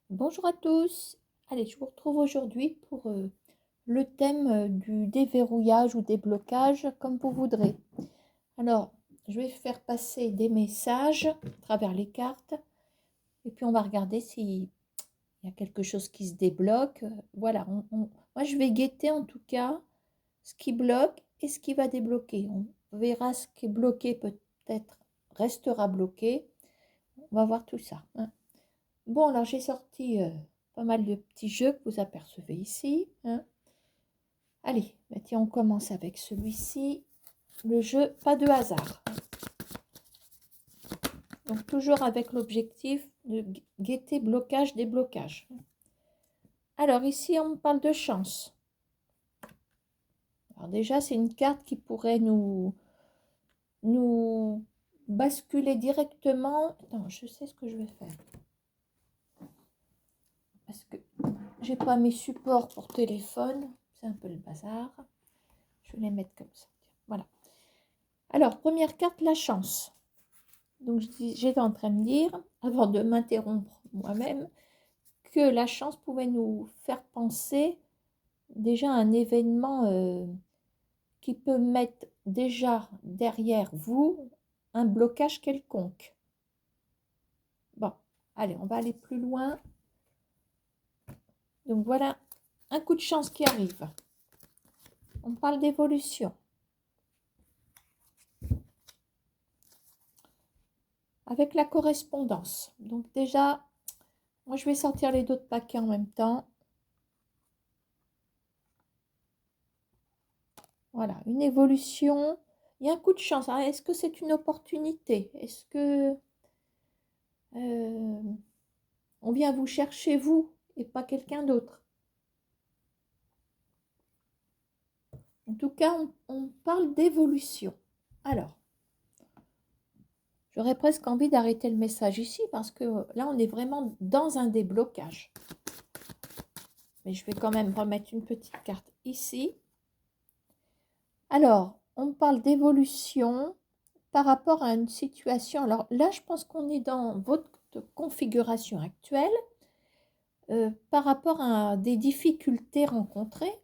Bonjour à tous. Allez, je vous retrouve aujourd'hui pour le thème du déverrouillage ou déblocage, comme vous voudrez. Alors, je vais faire passer des messages à travers les cartes et puis on va regarder s'il y a quelque chose qui se débloque. Voilà, moi je vais guetter en tout cas ce qui bloque et ce qui va débloquer. On verra ce qui est bloqué peut-être restera bloqué. On va voir tout ça, hein. Bon, alors j'ai sorti pas mal de petits jeux que vous apercevez ici, hein. Allez, bah tiens, on commence avec celui-ci, le jeu pas de hasard. Donc toujours avec l'objectif de guetter blocage, déblocage. Alors ici, on parle de chance. Alors déjà, c'est une carte qui pourrait nous basculer directement. Attends, je sais ce que je vais faire. Parce que j'ai pas mes supports pour téléphone, c'est un peu le bazar. Je vais les mettre comme ça. Voilà. Alors, première carte, la chance. Donc, j'étais en train de dire, avant de m'interrompre moi-même, que la chance pouvait nous faire penser déjà à un événement qui peut mettre déjà derrière vous un blocage quelconque. Bon, allez, on va aller plus loin. Donc, voilà un coup de chance qui arrive. On parle d'évolution. Avec la correspondance. Donc déjà, moi je vais sortir les deux paquets en même temps. Voilà, une évolution. Il y a un coup de chance. Est-ce que c'est une opportunité? Est-ce que euh, on vient vous chercher vous et pas quelqu'un d'autre? En tout cas, on parle d'évolution. Alors, j'aurais presque envie d'arrêter le message ici parce que là, on est vraiment dans un déblocage. Mais je vais quand même remettre une petite carte ici. Alors, on parle d'évolution par rapport à une situation. Alors là, je pense qu'on est dans votre configuration actuelle par rapport à des difficultés rencontrées.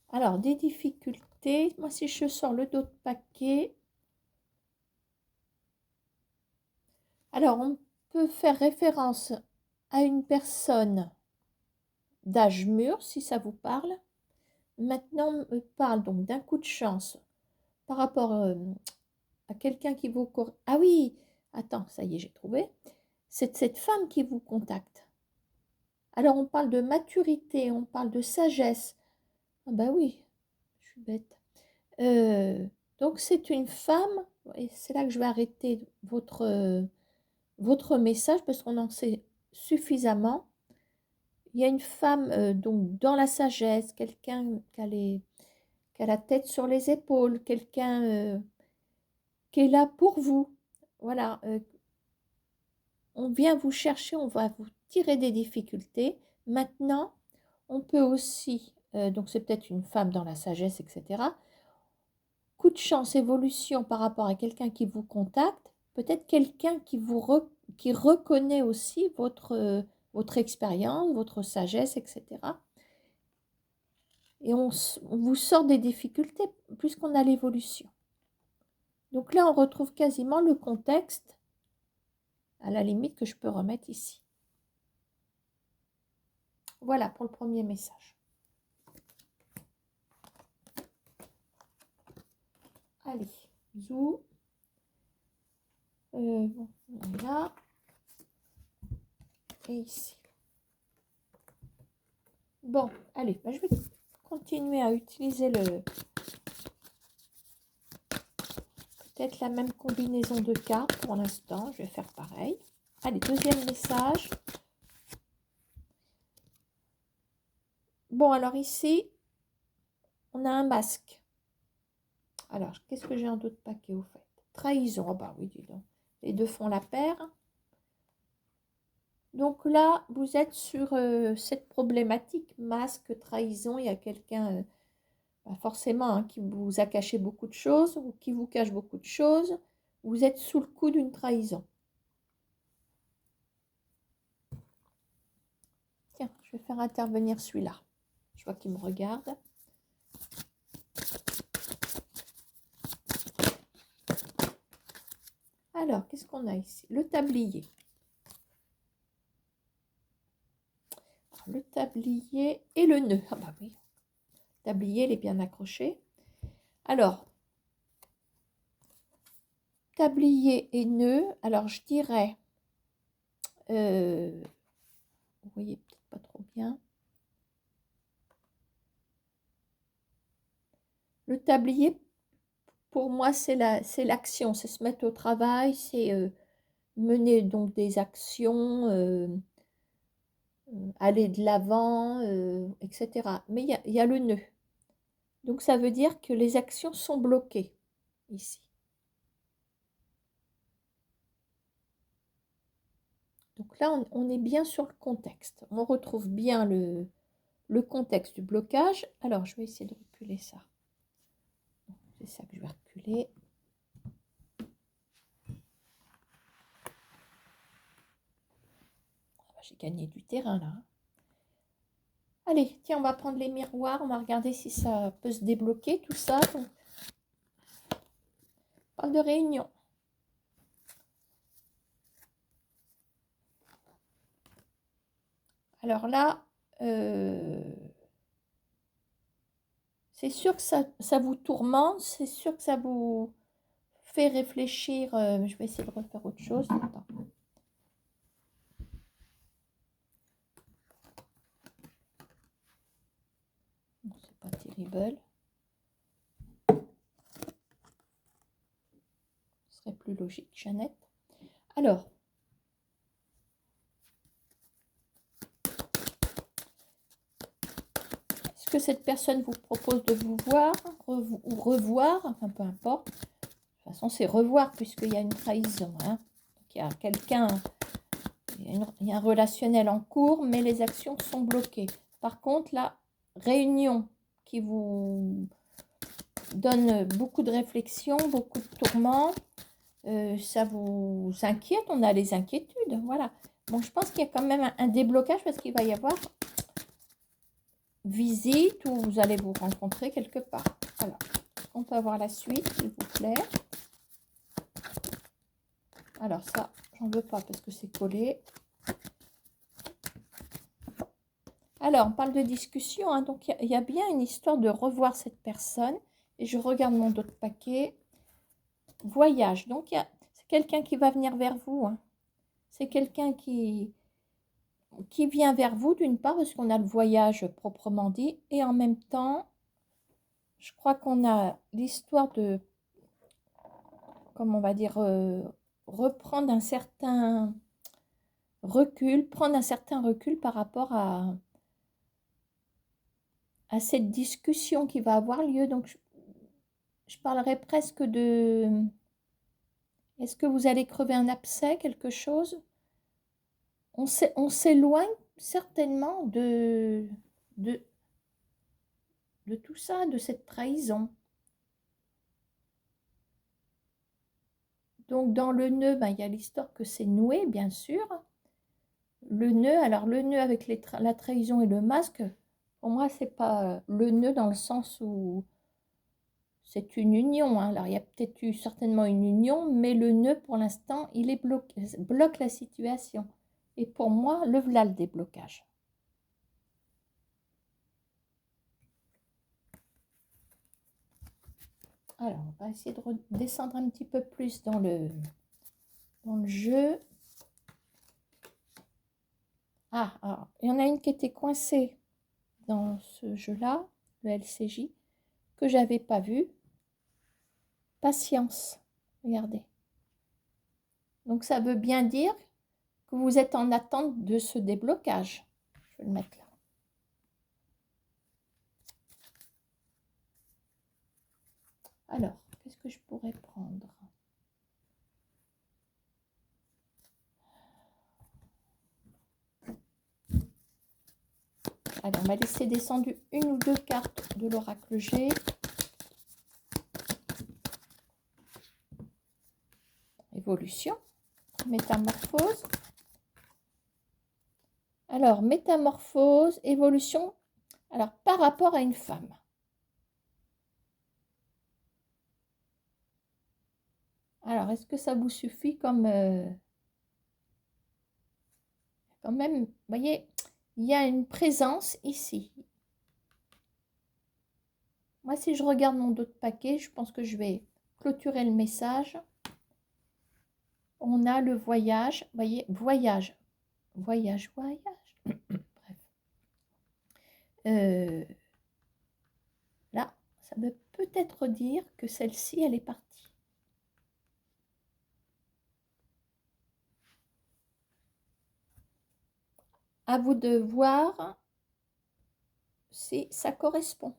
Alors, des difficultés. Moi, si je sors le dos de paquet, alors on peut faire référence à une personne d'âge mûr, si ça vous parle. Maintenant, on parle donc d'un coup de chance par rapport à quelqu'un qui vous... Ah oui, attends, ça y est, j'ai trouvé. C'est cette femme qui vous contacte. Alors, on parle de maturité, on parle de sagesse. Ah bah oui, je suis bête. Donc, c'est une femme, et c'est là que je vais arrêter votre message parce qu'on en sait suffisamment. Il y a une femme donc dans la sagesse, quelqu'un qui a la tête sur les épaules, quelqu'un qui est là pour vous. Voilà, on vient vous chercher, on va vous tirer des difficultés. Maintenant, on peut aussi, donc c'est peut-être une femme dans la sagesse, etc. Coup de chance, évolution par rapport à quelqu'un qui vous contacte, peut-être quelqu'un qui reconnaît aussi votre expérience, votre sagesse, etc. Et on vous sort des difficultés puisqu'on a l'évolution. Donc là, on retrouve quasiment le contexte, à la limite, que je peux remettre ici. Voilà pour le premier message. Allez, zou. Bon, là. Et ici. Bon, allez, bah, je vais continuer à utiliser peut-être la même combinaison de cartes pour l'instant. Je vais faire pareil. Allez, deuxième message. Bon, alors ici, on a un masque. Alors, qu'est-ce que j'ai en d'autres paquets au fait? Trahison. Oh bah oui, dis donc. Les deux font la paire. Donc là, vous êtes sur cette problématique, masque, trahison. Il y a quelqu'un, forcément, hein, qui vous a caché beaucoup de choses ou qui vous cache beaucoup de choses. Vous êtes sous le coup d'une trahison. Tiens, je vais faire intervenir celui-là. Je vois qu'il me regarde. Alors, qu'est-ce qu'on a ici? Le tablier. Alors, le tablier et le nœud. Ah bah oui, le tablier, il est bien accroché. Alors, tablier et nœud. Alors, je dirais... vous voyez peut-être pas trop bien. Le tablier, pour moi, c'est l'action, c'est se mettre au travail, c'est mener donc des actions, aller de l'avant, etc. Mais il y a le nœud. Donc, ça veut dire que les actions sont bloquées ici. Donc là, on est bien sur le contexte. On retrouve bien le contexte du blocage. Alors, je vais essayer de reculer ça. C'est ça que je vais reculer. J'ai gagné du terrain là. Allez, tiens, on va prendre les miroirs. On va regarder si ça peut se débloquer, tout ça. Donc, on parle de réunion. Alors là, c'est sûr que ça vous tourmente. C'est sûr que ça vous fait réfléchir. Je vais essayer de refaire autre chose. Attends. C'est pas terrible. Ce serait plus logique, Jeannette. Alors, est-ce que cette personne vous propose de vous voir ou revoir? Enfin, peu importe. De toute façon, c'est revoir puisqu'il y a une trahison. Hein. Donc, il y a quelqu'un, il y a un relationnel en cours, mais les actions sont bloquées. Par contre, la réunion qui vous donne beaucoup de réflexion, beaucoup de tourments, ça vous inquiète. On a les inquiétudes, voilà. Bon, je pense qu'il y a quand même un déblocage parce qu'il va y avoir visite où vous allez vous rencontrer quelque part. Alors, on peut avoir la suite, s'il vous plaît. Alors ça, j'en veux pas parce que c'est collé. Alors, on parle de discussion, hein, donc il y a bien une histoire de revoir cette personne. Et je regarde mon autre paquet. Voyage, donc c'est quelqu'un qui va venir vers vous. Hein. C'est quelqu'un qui vient vers vous d'une part parce qu'on a le voyage proprement dit. Et en même temps, je crois qu'on a l'histoire de, comment on va dire, reprendre un certain recul, prendre un certain recul par rapport à cette discussion qui va avoir lieu. Donc, je parlerai presque de... Est-ce que vous allez crever un abcès, quelque chose? On s'éloigne certainement de tout ça, de cette trahison. Donc, dans le nœud, ben, il y a l'histoire que c'est noué, bien sûr. Le nœud, alors le nœud avec la trahison et le masque, pour moi, c'est pas le nœud dans le sens où c'est une union. Hein. Alors, il y a peut-être eu certainement une union, mais le nœud, pour l'instant, il est bloque la situation. Et pour moi, le voilà le déblocage. Alors, on va essayer de redescendre un petit peu plus dans le jeu. Ah, alors, il y en a une qui était coincée dans ce jeu-là, le LCJ, que j'avais pas vu. Patience, regardez. Donc, ça veut bien dire que vous êtes en attente de ce déblocage. Je vais le mettre là. Alors, qu'est-ce que je pourrais prendre? Allez, on va laisser descendre une ou deux cartes de l'oracle G. évolution, métamorphose. Alors, métamorphose, évolution, alors par rapport à une femme. Alors, est-ce que ça vous suffit comme... quand même, vous voyez, il y a une présence ici. Moi, si je regarde mon autre paquet, je pense que je vais clôturer le message. On a le voyage, vous voyez, voyage, voyage, voyage. Bref. Là, ça veut peut-être dire que celle-ci, elle est partie. À vous de voir si ça correspond.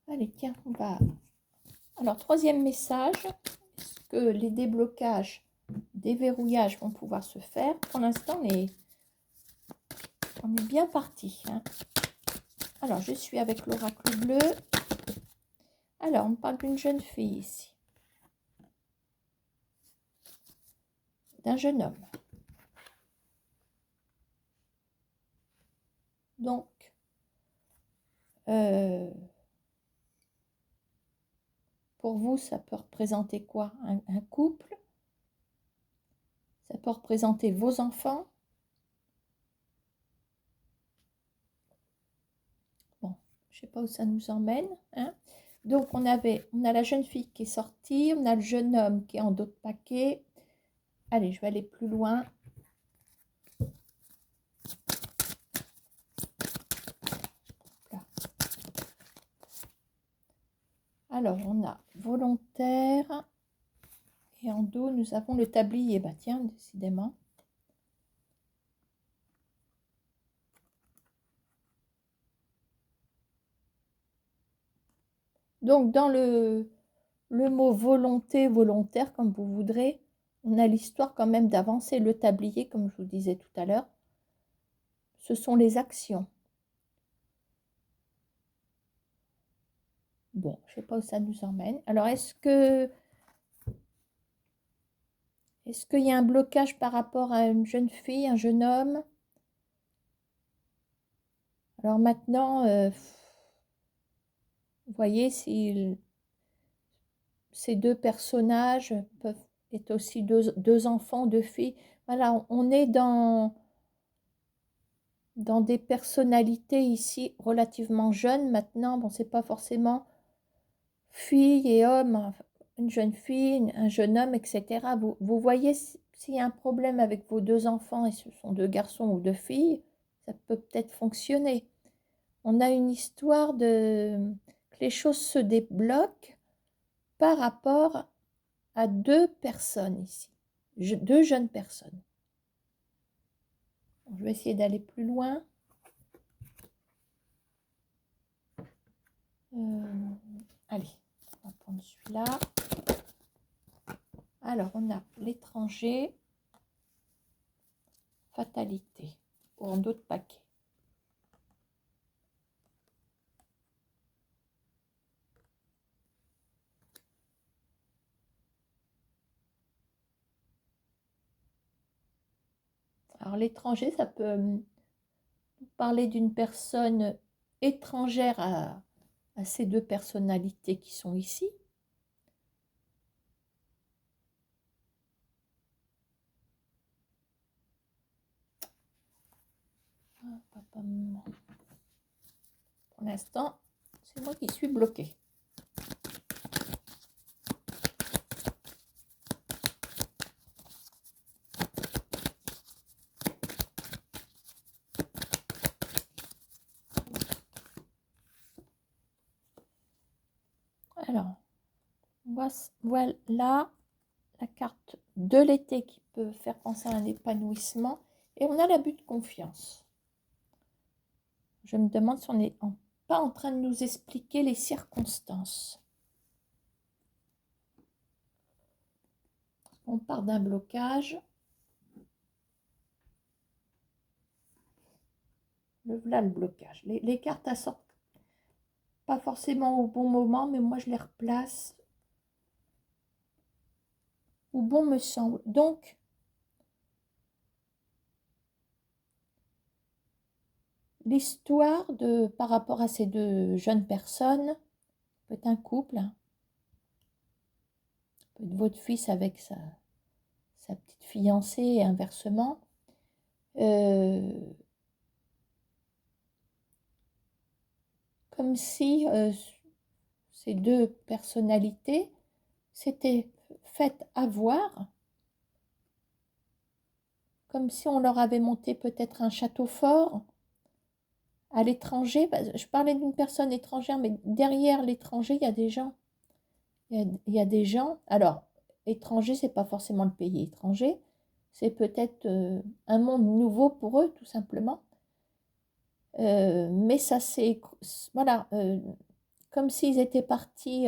Allez, tiens, on va... Alors, troisième message, est-ce que les déblocages, déverrouillages vont pouvoir se faire? Pour l'instant, on est bien parti. Hein. Alors, je suis avec l'oracle bleu. Alors, on parle d'une jeune fille ici. D'un jeune homme. Donc, pour vous, ça peut représenter quoi? Un couple? Ça peut représenter vos enfants? Bon, je ne sais pas où ça nous emmène. Hein. Donc, on a la jeune fille qui est sortie, on a le jeune homme qui est en d'autres paquets. Allez, je vais aller plus loin. Là. Alors, on a volontaire. Et en dos, nous avons le tablier. Bah tiens, décidément. Donc, dans le mot volonté, volontaire, comme vous voudrez, on a l'histoire quand même d'avancer le tablier, comme je vous disais tout à l'heure. Ce sont les actions. Bon, je ne sais pas où ça nous emmène. Alors, est-ce qu'il y a un blocage par rapport à une jeune fille, un jeune homme? Alors maintenant, vous voyez, si ces deux personnages peuvent être aussi deux enfants, deux filles. Voilà, on est dans des personnalités ici relativement jeunes. Maintenant, bon, c'est pas forcément fille et homme, une jeune fille, un jeune homme, etc. Vous voyez, s'il y a un problème avec vos deux enfants et ce sont deux garçons ou deux filles, ça peut peut-être fonctionner. On a une histoire que les choses se débloquent par rapport à deux personnes ici, deux jeunes personnes. Je vais essayer d'aller plus loin. Allez, on va prendre celui-là. Alors, on a l'étranger, fatalité, pour d'autres paquets. Alors, l'étranger, ça peut parler d'une personne étrangère à ces deux personnalités qui sont ici. Pour l'instant, c'est moi qui suis bloquée. Alors, voilà la carte de l'été qui peut faire penser à un épanouissement. Et on a l'abus de confiance. Je me demande si on n'est pas en train de nous expliquer les circonstances. On part d'un blocage. Là, le blocage. Les cartes, elles sortent pas forcément au bon moment, mais moi, je les replace où bon me semble. Donc, l'histoire par rapport à ces deux jeunes personnes, peut être un couple, hein, peut être votre fils avec sa petite fiancée et inversement. Comme si ces deux personnalités s'étaient faites avoir, comme si on leur avait monté peut-être un château fort à l'étranger. Je parlais d'une personne étrangère, mais derrière l'étranger, il y a des gens. Il y a des gens. Alors, étranger, c'est pas forcément le pays étranger. C'est peut-être un monde nouveau pour eux, tout simplement. Mais ça, c'est... Voilà. Comme s'ils étaient partis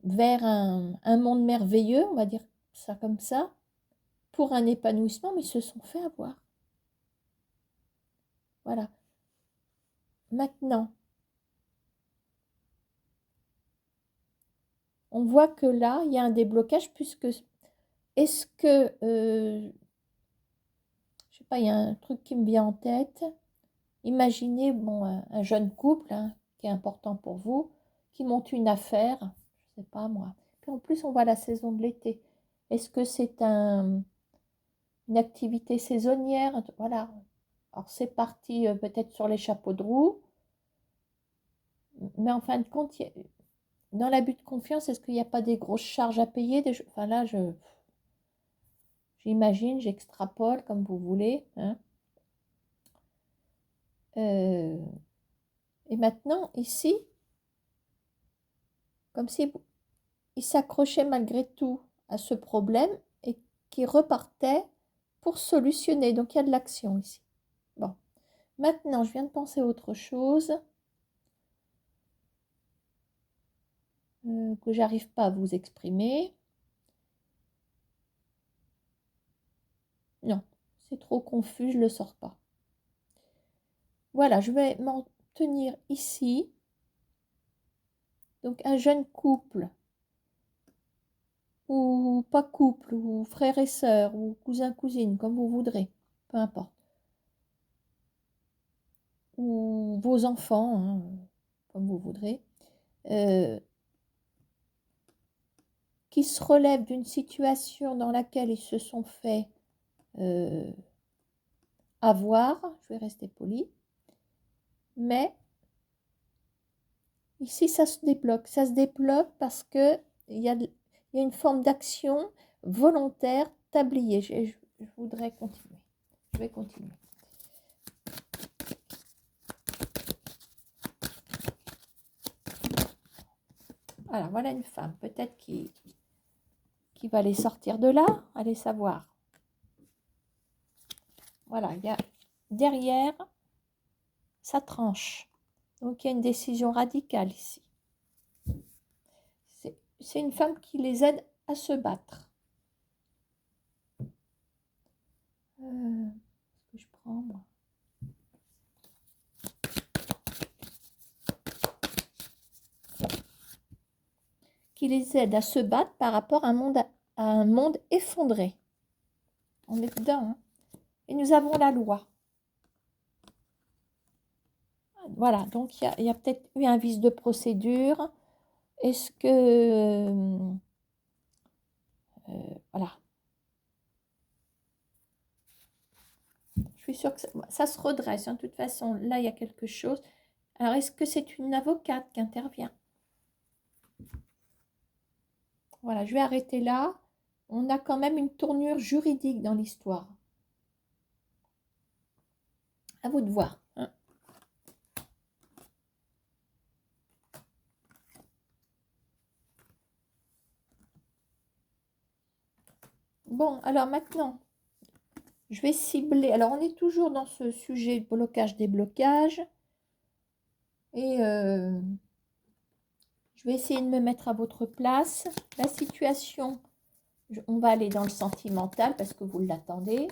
vers un monde merveilleux, on va dire ça comme ça, pour un épanouissement, mais ils se sont fait avoir. Voilà. Maintenant, on voit que là, il y a un déblocage, puisque est-ce que, je sais pas, il y a un truc qui me vient en tête. Imaginez, bon, un jeune couple, hein, qui est important pour vous, qui monte une affaire, je sais pas moi. Puis en plus, on voit la saison de l'été. Est-ce que c'est une activité saisonnière? Voilà. Alors c'est parti peut-être sur les chapeaux de roue, mais en fin de compte, dans l'abus de confiance, est-ce qu'il n'y a pas des grosses charges à payer enfin là, j'imagine, j'extrapole comme vous voulez, hein. Et maintenant, ici, comme si il s'accrochait malgré tout à ce problème et qui repartait pour solutionner. Donc, il y a de l'action ici. Bon, maintenant, je viens de penser à autre chose que j'arrive pas à vous exprimer. Non, c'est trop confus, je ne le sors pas. Voilà, je vais m'en tenir ici. Donc, un jeune couple, ou pas couple, ou frère et sœur, ou cousin-cousine, comme vous voudrez, peu importe. Ou vos enfants, hein, comme vous voudrez, qui se relèvent d'une situation dans laquelle ils se sont fait avoir, je vais rester poli, mais ici ça se débloque parce que il y a une forme d'action volontaire tablier. Je voudrais continuer, je vais continuer. Alors voilà une femme, peut-être qui va les sortir de là, allez savoir. Voilà, il y a derrière, ça tranche. Donc il y a une décision radicale ici. C'est une femme qui les aide à se battre. Qu'est-ce que je prends, moi? Qui les aide à se battre par rapport à un monde effondré. On est dedans, hein. Et nous avons la loi. Voilà, donc il y a peut-être eu un vice de procédure. Est-ce que... voilà. Je suis sûre que ça se redresse. Hein. De toute façon, là, il y a quelque chose. Alors, est-ce que c'est une avocate qui intervient? Voilà, je vais arrêter là. On a quand même une tournure juridique dans l'histoire. À vous de voir. Hein. Bon, alors maintenant, je vais cibler. Alors, on est toujours dans ce sujet blocage-déblocage. Et je vais essayer de me mettre à votre place. La situation, on va aller dans le sentimental parce que vous l'attendez.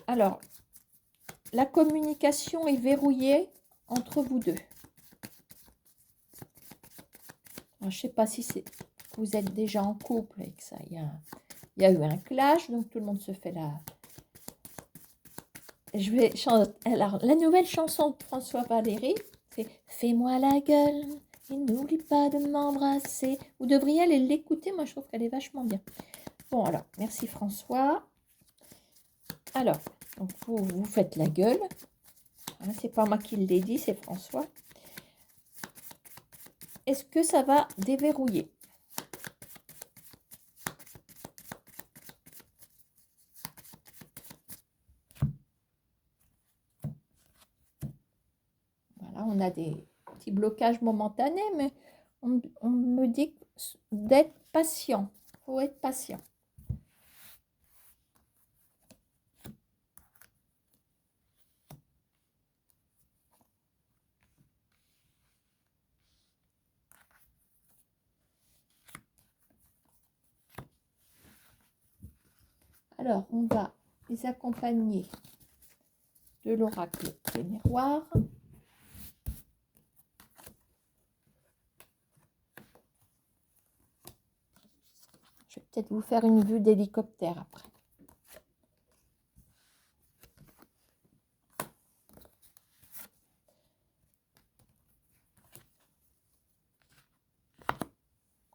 Alors, la communication est verrouillée entre vous deux. Alors, je ne sais pas si vous êtes déjà en couple et que ça, il y a eu un clash, donc tout le monde se fait la... Je vais chanter. Alors, la nouvelle chanson de François Valéry, c'est « Fais-moi la gueule et n'oublie pas de m'embrasser ». Vous devriez aller l'écouter, moi je trouve qu'elle est vachement bien. Bon, alors, merci François. Alors, donc vous faites la gueule. Hein, c'est pas moi qui l'ai dit, c'est François. Est-ce que ça va déverrouiller? Voilà, on a des petits blocages momentanés, mais on me dit d'être patient. Il faut être patient. Alors, on va les accompagner de l'oracle des miroirs. Je vais peut-être vous faire une vue d'hélicoptère après.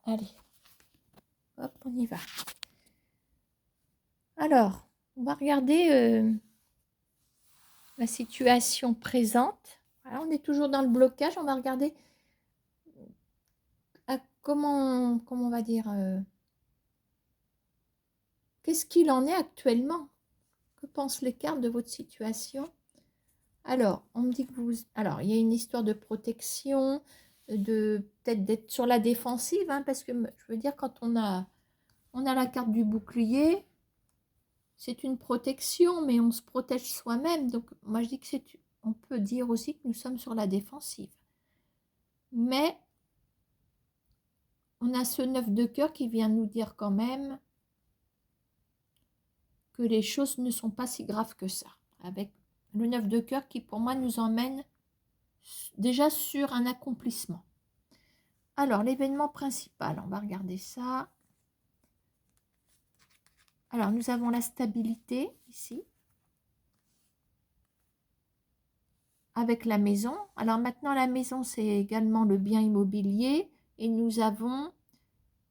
Allez, hop, on y va. Alors, on va regarder la situation présente. Voilà, on est toujours dans le blocage. On va regarder comment on va dire, qu'est-ce qu'il en est actuellement? Que pensent les cartes de votre situation? Alors, on me dit que vous... Alors, il y a une histoire de protection, peut-être d'être sur la défensive, hein, parce que, je veux dire, quand on a la carte du bouclier, c'est une protection, mais on se protège soi-même. Donc, moi, je dis que on peut dire aussi que nous sommes sur la défensive. Mais, on a ce 9 de cœur qui vient nous dire quand même que les choses ne sont pas si graves que ça. Avec le 9 de cœur qui, pour moi, nous emmène déjà sur un accomplissement. Alors, l'événement principal, on va regarder ça. Alors, nous avons la stabilité ici. Avec la maison. Alors maintenant, la maison, c'est également le bien immobilier. Et nous avons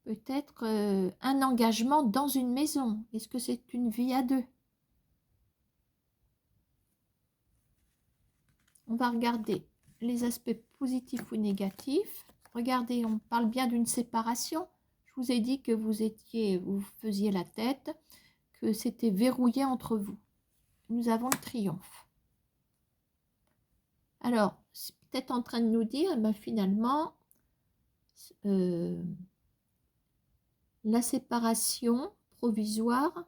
peut-être un engagement dans une maison. Est-ce que c'est une vie à deux? On va regarder les aspects positifs ou négatifs. Regardez, on parle bien d'une séparation. Je vous ai dit que vous faisiez la tête, que c'était verrouillé entre vous. Nous avons le triomphe. Alors, c'est peut-être en train de nous dire, ben, finalement, la séparation provisoire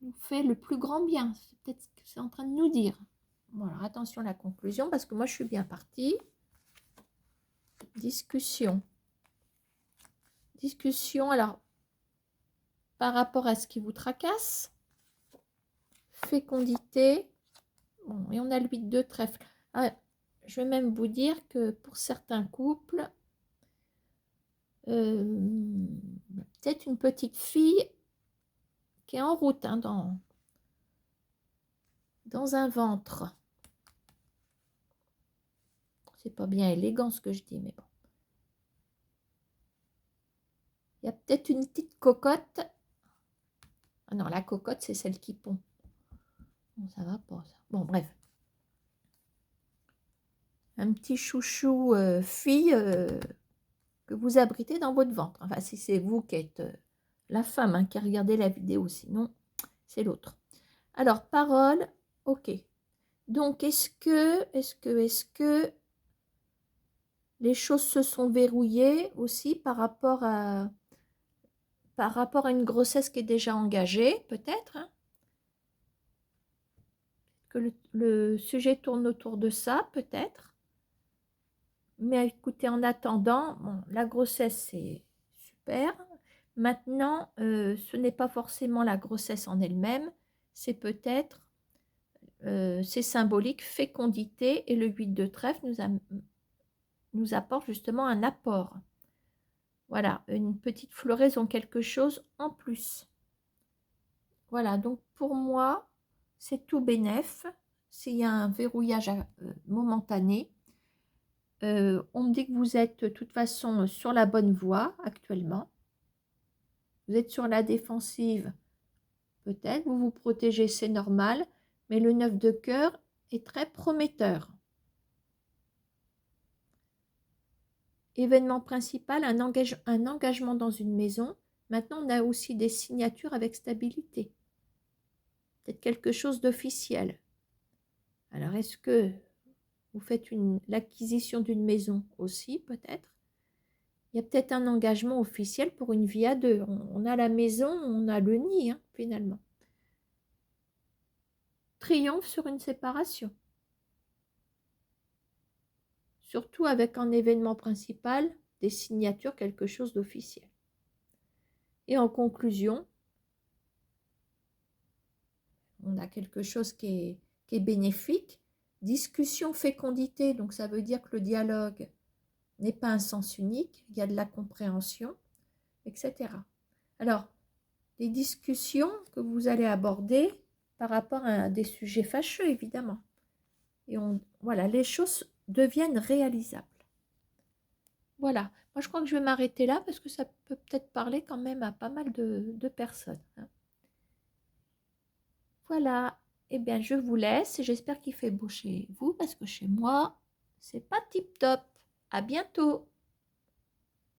nous fait le plus grand bien. C'est peut-être ce que c'est en train de nous dire. Voilà, attention à la conclusion, parce que moi, je suis bien partie. Discussion. Discussion, alors, par rapport à ce qui vous tracasse. Fécondité. Bon, et on a le 8 de trèfle. Ah, je vais même vous dire que pour certains couples, peut-être une petite fille qui est en route, hein, dans un ventre. C'est pas bien élégant ce que je dis, mais bon. Il y a peut-être une petite cocotte. Ah non, la cocotte, c'est celle qui pond. Bon, ça va pas, ça. Bon, bref. Un petit chouchou fille que vous abritez dans votre ventre. Enfin, si c'est vous qui êtes la femme, hein, qui a regardé la vidéo, sinon, c'est l'autre. Alors, parole, ok. Donc, est-ce que les choses se sont verrouillées aussi par rapport à une grossesse qui est déjà engagée, peut-être, hein, que le sujet tourne autour de ça, peut-être. Mais écoutez, en attendant, bon, la grossesse, c'est super, Maintenant, ce n'est pas forcément la grossesse en elle-même, c'est peut-être, c'est symbolique, fécondité, et le 8 de trèfle nous apporte justement un apport. Voilà, une petite floraison, quelque chose en plus. Voilà, donc pour moi, c'est tout bénef. S'il y a un verrouillage momentané, on me dit que vous êtes de toute façon sur la bonne voie actuellement. Vous êtes sur la défensive, peut-être, vous vous protégez, c'est normal, mais le 9 de cœur est très prometteur. Événement principal, un engagement dans une maison. Maintenant, on a aussi des signatures avec stabilité. Peut-être quelque chose d'officiel. Alors, est-ce que vous faites l'acquisition d'une maison aussi, peut-être? Il y a peut-être un engagement officiel pour une vie à deux. On a la maison, on a le nid, hein, finalement. Triomphe sur une séparation. Surtout avec un événement principal, des signatures, quelque chose d'officiel. Et en conclusion, on a quelque chose qui est bénéfique. Discussion, fécondité, donc ça veut dire que le dialogue n'est pas un sens unique, il y a de la compréhension, etc. Alors, des discussions que vous allez aborder par rapport à des sujets fâcheux, évidemment. Et voilà, les choses deviennent réalisables. Voilà, moi je crois que je vais m'arrêter là parce que ça peut peut-être parler quand même à pas mal de personnes, hein. Voilà, eh bien je vous laisse et j'espère qu'il fait beau chez vous parce que chez moi, c'est pas tip top. À bientôt!